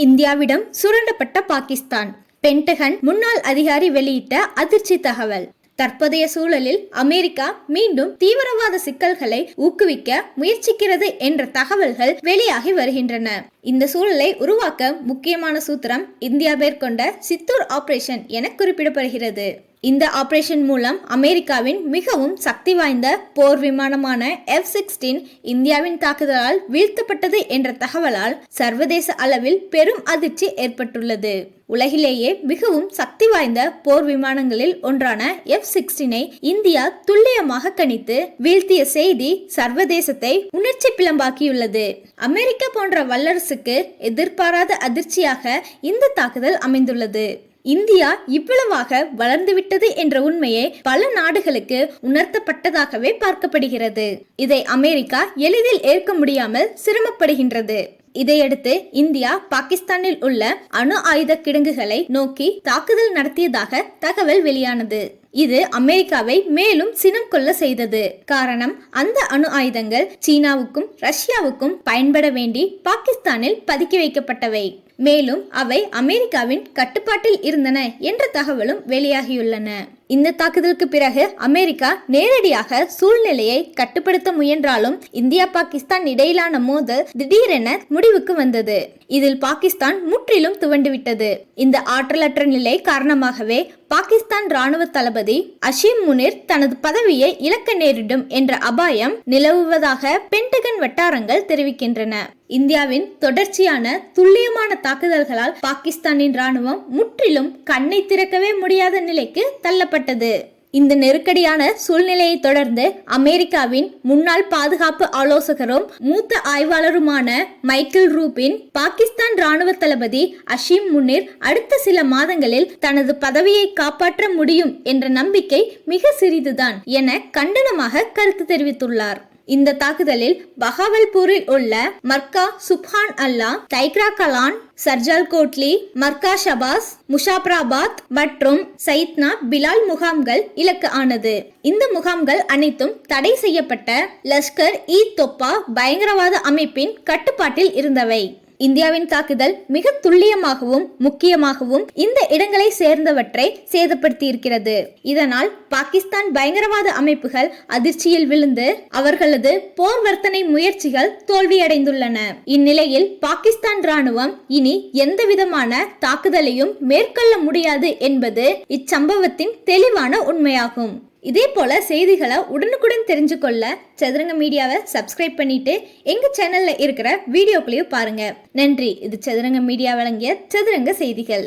இந்தியாவிடம் சுரண்டப்பட்ட பாகிஸ்தான். பென்டகன் முன்னாள் அதிகாரி வெளியிட்ட அதிர்ச்சி தகவல். தற்போதைய சூழலில் அமெரிக்கா மீண்டும் தீவிரவாத சிக்கல்களை ஊக்குவிக்க முயற்சிக்கிறது என்ற தகவல்கள் வெளியாகி வருகின்றன. இந்த சூழலை உருவாக்க முக்கியமான சூத்திரம் இந்தியா மேற்கொண்ட சித்தூர் ஆபரேஷன் என குறிப்பிடப்படுகிறது. இந்த ஆபரேஷன் மூலம் அமெரிக்காவின் மிகவும் சக்தி வாய்ந்த போர் விமானமான F-16 இந்தியாவின் தாக்குதலால் வீழ்த்தப்பட்டது என்ற தகவலால் சர்வதேச அளவில் பெரும் அதிர்ச்சி ஏற்பட்டுள்ளது. உலகிலேயே மிகவும் சக்தி வாய்ந்த போர் விமானங்களில் ஒன்றான F-16 இந்தியா துல்லியமாக கணித்து வீழ்த்திய செய்தி சர்வதேசத்தை உணர்ச்சி பிளம்பாக்கியுள்ளது. அமெரிக்கா போன்ற வல்லரசுக்கு எதிர்பாராத அதிர்ச்சியாக இந்த தாக்குதல் அமைந்துள்ளது. இந்தியா இவ்வளவாக வளர்ந்துவிட்டது என்ற உண்மையை பல நாடுகளுக்கு உணர்த்தப்பட்டதாகவே பார்க்கப்படுகிறது. இதை அமெரிக்கா எளிதில் ஏற்க முடியாமல் சிரமப்படுகின்றது. இதையடுத்து இந்தியா பாகிஸ்தானில் உள்ள அணு ஆயுத கிடங்குகளை நோக்கி தாக்குதல் நடத்தியதாக தகவல் வெளியானது. இது அமெரிக்காவை மேலும் சினம் கொள்ள செய்தது. காரணம், அந்த அணு ஆயுதங்கள் சீனாவுக்கும் ரஷ்யாவுக்கும் பயன்பட வேண்டி பாகிஸ்தானில் பதுக்கி வைக்கப்பட்டவை. மேலும் அவை அமெரிக்காவின் கட்டுப்பாட்டில் இருந்தன என்ற தகவலும் வெளியாகியுள்ளன. இந்த தாக்குதலுக்கு பிறகு அமெரிக்கா நேரடியாக சூழ்நிலையை கட்டுப்படுத்த முயன்றாலும் இந்தியா பாகிஸ்தான் இடையிலான மோதல் திடீரென முடிவுக்கு வந்தது. இதில் பாகிஸ்தான் முற்றிலும் துவண்டுவிட்டது. இந்த ஆற்றலற்ற நிலை காரணமாகவே பாகிஸ்தான் ராணுவ தளபதி அஷீம் முனிர் தனது பதவியை இழக்க நேரிடும் என்ற அபாயம் நிலவுவதாக பென்டகன் வட்டாரங்கள் தெரிவிக்கின்றன. இந்தியாவின் தொடர்ச்சியான துல்லியமான தாக்குதல்களால் பாகிஸ்தானின் ராணுவம் முற்றிலும் கண்ணை திறக்கவே முடியாத நிலைக்கு தள்ளப்பட்டது. இந்த நெருக்கடியான சூழ்நிலையை தொடர்ந்து அமெரிக்காவின் முன்னாள் பாதுகாப்பு ஆலோசகரும் மூத்த ஆய்வாளருமான மைக்கேல் ரூபின் பாகிஸ்தான் ராணுவ தளபதி அஷீம் முனிர் அடுத்த சில மாதங்களில் தனது பதவியை காப்பாற்ற முடியும் என்ற நம்பிக்கை மிக சிறிதுதான் என கண்டனமாக கருத்து தெரிவித்துள்ளார். இந்த தாக்குதலில் பஹாவல்பூரில் உள்ள மர்கா சுப்ஹான் அல்லா, தைக்ரா கலான், சர்ஜால் கோட்லி, மர்கா ஷபாஸ், முஷாப்ராபாத் மற்றும் சைத்னா பிலால் முகாம்கள் இலக்கு ஆனது. இந்த முகாம்கள் அனைத்தும் தடை செய்யப்பட்ட லஷ்கர்-இ-தொப்பா பயங்கரவாத அமைப்பின் கட்டுப்பாட்டில் இருந்தவை. இந்தியாவின் தாக்குதல் மிக துல்லியமாகவும் முக்கியமாகவும் இந்த இடங்களை சேர்ந்தவற்றை சேதப்படுத்தியிருக்கிறது. இதனால் பாகிஸ்தான் பயங்கரவாத அமைப்புகள் அதிர்ச்சியில் விழுந்து அவர்களது போர் வர்த்தனை முயற்சிகள் தோல்வியடைந்துள்ளன. இந்நிலையில் பாகிஸ்தான் ராணுவம் இனி எந்த விதமான தாக்குதலையும் மேற்கொள்ள முடியாது என்பது இச்சம்பவத்தின் தெளிவான உண்மையாகும். இதே போல செய்திகளை உடனுக்குடன் தெரிஞ்சுக்கொள்ள சதுரங்க மீடியாவை சப்ஸ்கிரைப் பண்ணிட்டு எங்க சேனல்ல இருக்கிற வீடியோக்களையும் பாருங்க. நன்றி. இது சதுரங்க மீடியா வழங்கிய சதுரங்க செய்திகள்.